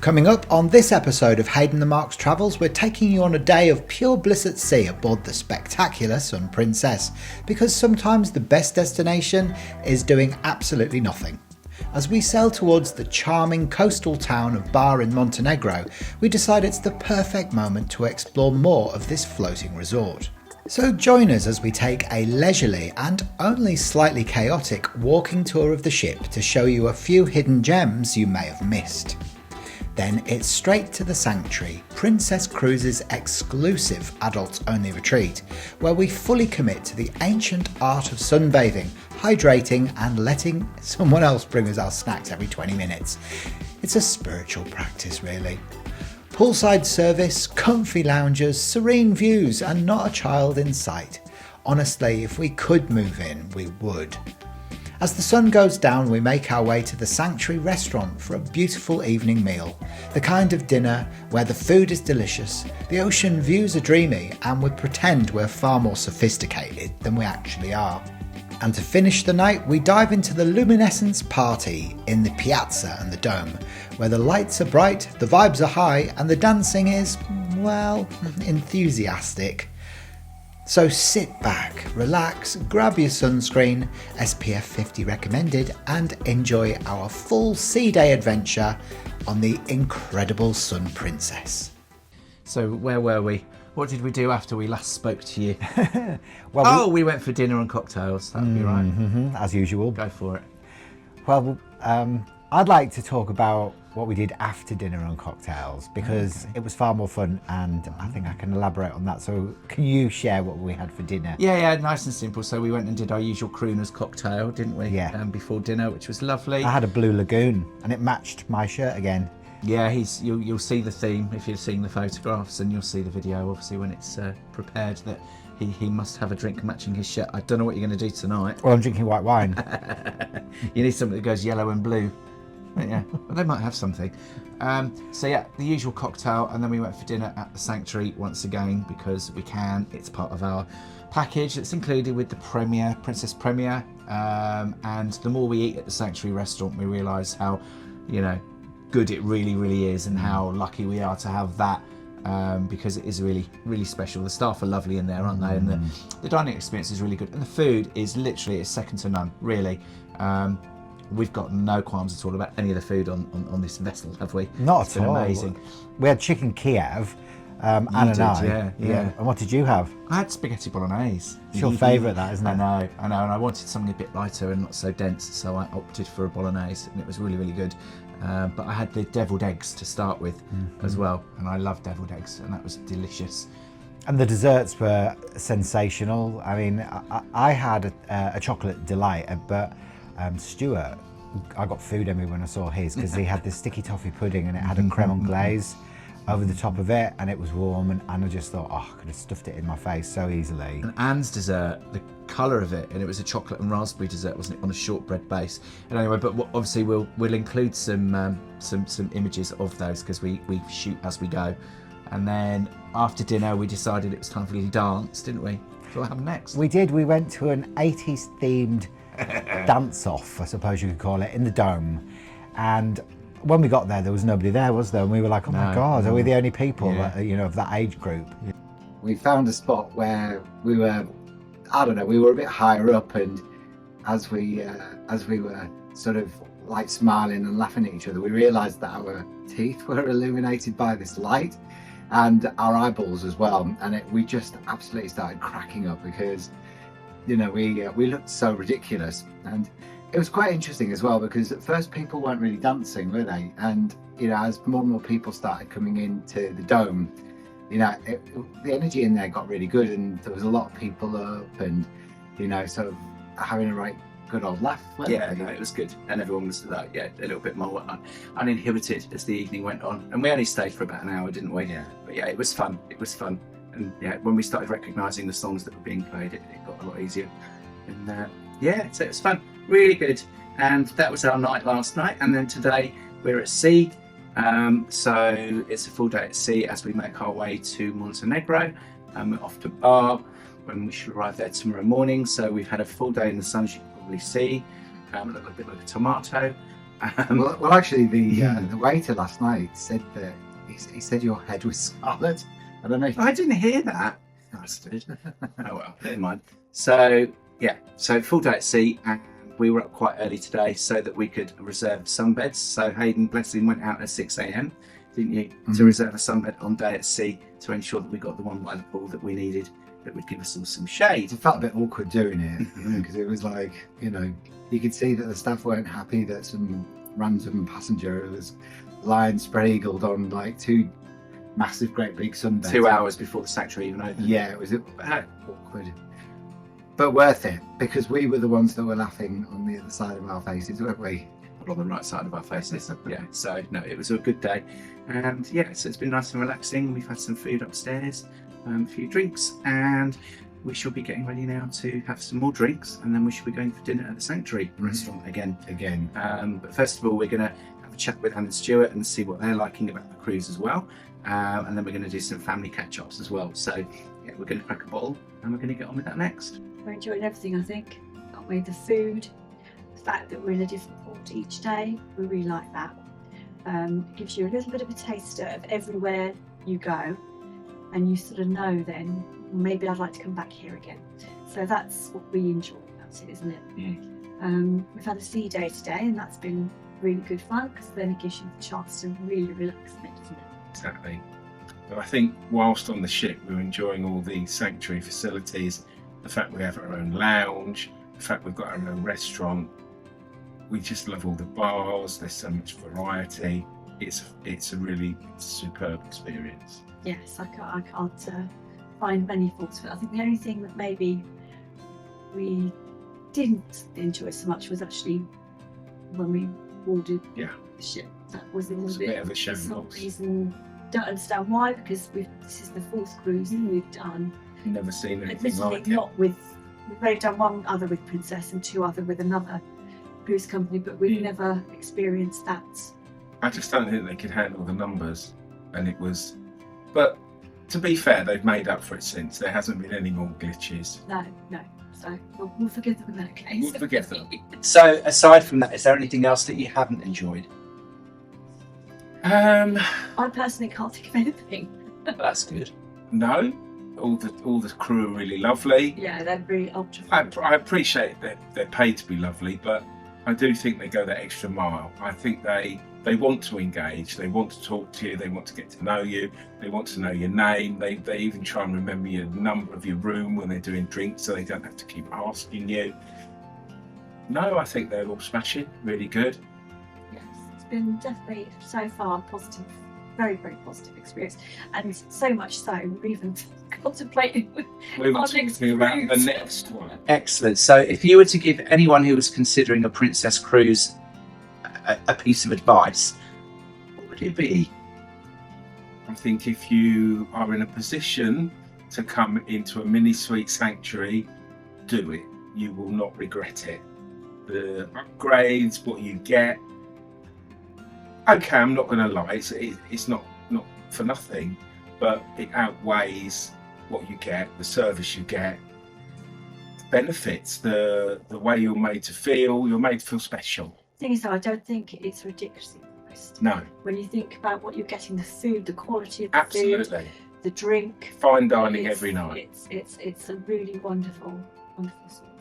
Coming up on this episode of Hayden the Marks Travels, we're taking you on a day of pure bliss at sea aboard the spectacular Sun Princess, because sometimes the best destination is doing absolutely nothing. As we sail towards the charming coastal town of Bar in Montenegro, we decide it's the perfect moment to explore more of this floating resort. So join us as we take a leisurely and only slightly chaotic walking tour of the ship to show you a few hidden gems you may have missed. Then it's straight to the Sanctuary, Princess Cruises' exclusive adults-only retreat, where we fully commit to the ancient art of sunbathing, hydrating and letting someone else bring us our snacks every 20 minutes. It's a spiritual practice, really. Poolside service, comfy lounges, serene views and not a child in sight. Honestly, if we could move in, we would. As the sun goes down, we make our way to the Sanctuary restaurant for a beautiful evening meal. The kind of dinner where the food is delicious, the ocean views are dreamy, and we pretend we're far more sophisticated than we actually are. And to finish the night, we dive into the luminescence party in the piazza and the dome, where the lights are bright, the vibes are high, and the dancing is, well, enthusiastic. So sit back, relax, grab your sunscreen, SPF 50 recommended, and enjoy our full sea day adventure on the incredible Sun Princess. So where were we? What did we do after we last spoke to you? We went for dinner and cocktails. That would be right. As usual. Go for it. Well, I'd like to talk about what we did after dinner and cocktails, because it was far more fun, and I think I can elaborate on that. So can you share what we had for dinner? Yeah, nice and simple. So we went and did our usual crooner's cocktail, didn't we? Yeah. Before dinner, which was lovely. I had a Blue Lagoon, and it matched my shirt again. Yeah, you'll see the theme if you've seen the photographs, and you'll see the video obviously when it's prepared that he must have a drink matching his shirt. I don't know what you're going to do tonight. Well, I'm drinking white wine. You need something that goes yellow and blue. Yeah, well, they might have something. So yeah, the usual cocktail, and then we went for dinner at the Sanctuary once again because we can. It's part of our package. It's included with the Princess Premier. And the more we eat at the Sanctuary restaurant, we realise how, good it really is, and how lucky we are to have that. Because it is really special. The staff are lovely in there, aren't they? And the dining experience is really good, and the food is literally second to none, really. We've got no qualms at all about any of the food on this vessel, have we? Not it's at all. Amazing. We had chicken Kiev, Anna and I. Yeah. And what did you have? I had spaghetti bolognese. It's your favourite, that, isn't it? I know, and I wanted something a bit lighter and not so dense, so I opted for a bolognese, and it was really good. But I had the deviled eggs to start with as well, and I love deviled eggs, and that was delicious. And the desserts were sensational. I mean, I had a chocolate delight, but Stuart, I got food envy when I saw his, because he had this sticky toffee pudding and it had a creme anglaise over the top of it, and it was warm, and I just thought, I could have stuffed it in my face so easily. And Anne's dessert, the colour of it, and it was a chocolate and raspberry dessert, wasn't it, on a shortbread base? And anyway, but obviously we'll include some images of those, because we shoot as we go. And then after dinner, we decided it was time for a little dance, didn't we? So what happened next? We did. We went to an 80s themed dance-off, I suppose you could call it, in the Dome. And when we got there, there was nobody there, was there? And we were like, my God, are we the only people that, of that age group? Yeah. We found a spot where we were, we were a bit higher up, and as we were sort of like smiling and laughing at each other, we realised that our teeth were illuminated by this light, and our eyeballs as well. And we just absolutely started cracking up, because we looked so ridiculous. And it was quite interesting as well, because at first people weren't really dancing, were they? And as more and more people started coming into the Dome, the energy in there got really good, and there was a lot of people up, and sort of having a right good old laugh. Yeah, no, it was good, and everyone was a little bit more uninhibited as the evening went on. And we only stayed for about an hour, didn't we? Yeah. But yeah, it was fun. And when we started recognising the songs that were being played, it got a lot easier. And so it was fun, really good. And that was our night last night. And then today we're at sea. So it's a full day at sea as we make our way to Montenegro. We're off to Bar, when we should arrive there tomorrow morning. So we've had a full day in the sun, as you can probably see. A little bit like a tomato. Well, actually, the waiter last night said that he said your head was scarlet. I don't know. I didn't hear that. Bastard. Oh well, never mind. So full day at sea, and we were up quite early today so that we could reserve sunbeds. So Hayden, bless him, went out at 6 a.m, didn't you, to reserve a sunbed on day at sea to ensure that we got the one by the pool that we needed, that would give us all some shade. It felt a bit awkward doing it, because it was like, you could see that the staff weren't happy that some random passenger was lying spread-eagled on like two massive, great big sunbeds. 2 hours before the sanctuary even opened. Yeah, it was a bit awkward. But worth it, because we were the ones that were laughing on the other side of our faces, weren't we? On the right side of our faces. Yeah, so no, it was a good day. And yeah, so it's been nice and relaxing. We've had some food upstairs, a few drinks, and we shall be getting ready now to have some more drinks, and then we shall be going for dinner at the Sanctuary restaurant again. But first of all, we're going to have a chat with Anne and Stuart and see what they're liking about the cruise as well. And then we're going to do some family catch-ups as well. So yeah, we're going to crack a bottle and we're going to get on with that next. We're enjoying everything, I think. Got with the food, the fact that we're in a different port each day. We really like that. It gives you a little bit of a taster of everywhere you go, and you sort of know then, maybe I'd like to come back here again. So that's what we enjoy about it, isn't it? Yeah. We've had a sea day today, and that's been really good fun, because then it gives you the chance to really relax a bit, doesn't it? Exactly. But I think whilst on the ship, we're enjoying all the sanctuary facilities, the fact we have our own lounge, the fact we've got our own restaurant. We just love all the bars. There's so much variety. It's a really superb experience. Yes, I can't find many faults with it. I think the only thing that maybe we didn't enjoy so much was actually when we boarded the ship. That was a little bit of a for some shambles. reason. Don't understand why, because this is the fourth cruise that we've done. Never seen anything Admittedly, like it. not with. We've only done one other with Princess and two other with another cruise company, but we've never experienced that. I just don't think they could handle the numbers, and it was. But to be fair, they've made up for it since. There hasn't been any more glitches. No. So we'll forgive them in that case. We'll forgive them. So aside from that, is there anything else that you haven't enjoyed? I personally can't think of anything. That's good. No, all the crew are really lovely. Yeah, they're really ultra. I appreciate that they're paid to be lovely, but I do think they go that extra mile. I think they want to engage, they want to talk to you, they want to get to know you, they want to know your name, they even try and remember your number of your room when they're doing drinks so they don't have to keep asking you. No, I think they're all smashing, really good. Yes, it's been definitely so far positive, very, very positive experience, and so much so we're even contemplating We're our talking next about the cruise. next one. Excellent. So if you were to give anyone who was considering a Princess cruise a piece of advice, what would it be? I think if you are in a position to come into a mini suite sanctuary, do it. You will not regret it. The upgrades, what you get. Okay, I'm not going to lie, it's not for nothing, but it outweighs what you get, the service you get, the benefits, the way you're made to feel special. Thing is, though, I don't think it's ridiculously priced. No, When you think about what you're getting, the food, the quality of the food, absolutely. the drink. Fine dining it's- every night. It's a really wonderful sort of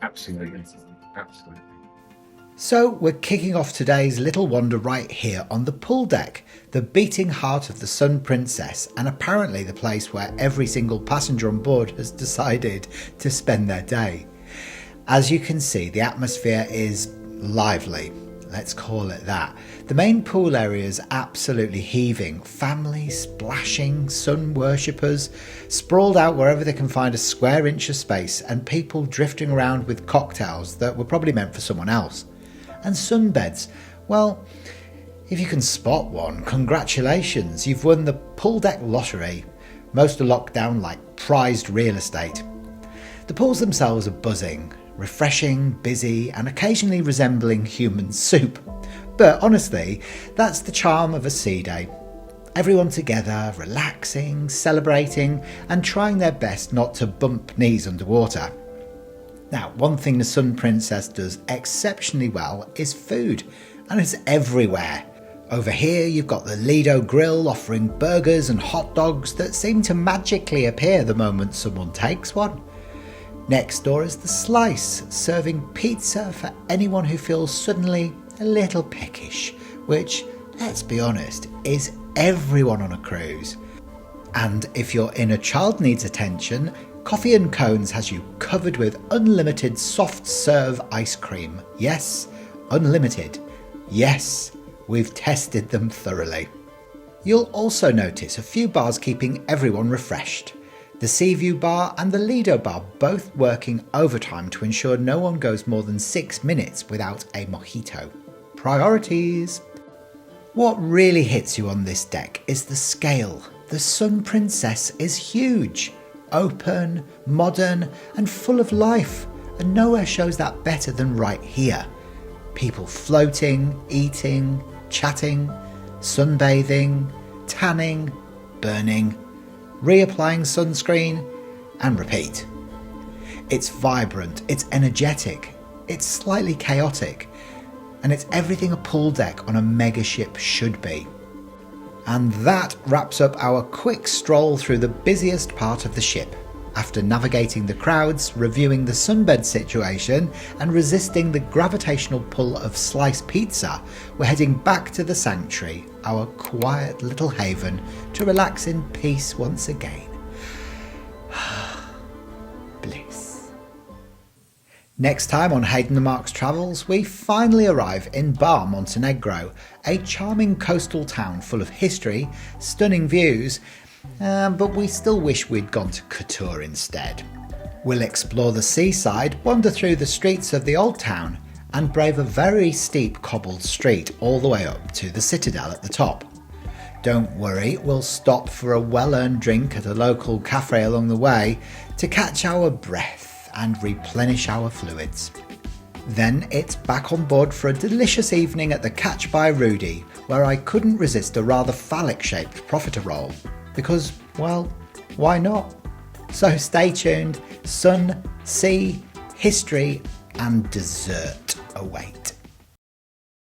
Absolutely. experience, isn't it? Absolutely. So we're kicking off today's little wander right here on the pool deck, the beating heart of the Sun Princess, and apparently the place where every single passenger on board has decided to spend their day. As you can see, the atmosphere is lively. Let's call it that. The main pool area is absolutely heaving. Families splashing, sun worshippers sprawled out wherever they can find a square inch of space, and people drifting around with cocktails that were probably meant for someone else. And sunbeds. Well, if you can spot one, congratulations, you've won the pool deck lottery. Most are locked down like prized real estate. The pools themselves are buzzing, refreshing, busy, and occasionally resembling human soup. But honestly, that's the charm of a sea day. Everyone together, relaxing, celebrating, and trying their best not to bump knees underwater. Now, one thing the Sun Princess does exceptionally well is food, and it's everywhere. Over here you've got the Lido Grill offering burgers and hot dogs that seem to magically appear the moment someone takes one. Next door is the Slice, serving pizza for anyone who feels suddenly a little peckish, which, let's be honest, is everyone on a cruise. And if your inner child needs attention, Coffee and Cones has you covered with unlimited soft serve ice cream. Yes, unlimited. Yes, we've tested them thoroughly. You'll also notice a few bars keeping everyone refreshed. The Seaview Bar and the Lido Bar both working overtime to ensure no one goes more than 6 minutes without a mojito. Priorities! What really hits you on this deck is the scale. The Sun Princess is huge, open, modern and full of life, and nowhere shows that better than right here. People floating, eating, chatting, sunbathing, tanning, burning, reapplying sunscreen, and repeat. It's vibrant, it's energetic, it's slightly chaotic, and it's everything a pool deck on a mega ship should be. And that wraps up our quick stroll through the busiest part of the ship. After navigating the crowds, reviewing the sunbed situation, and resisting the gravitational pull of sliced pizza, we're heading back to the Sanctuary, our quiet little haven, to relax in peace once again. Bliss. Next time on Hayden the Marks Travels, we finally arrive in Bar, Montenegro, a charming coastal town full of history, stunning views, but we still wish we'd gone to Couture instead. We'll explore the seaside, wander through the streets of the old town, and brave a very steep cobbled street all the way up to the citadel at the top. Don't worry, we'll stop for a well-earned drink at a local cafe along the way to catch our breath and replenish our fluids. Then it's back on board for a delicious evening at the Catch by Rudy, where I couldn't resist a rather phallic-shaped profiterole. Because, well, why not? So stay tuned, sun, sea, history and dessert await.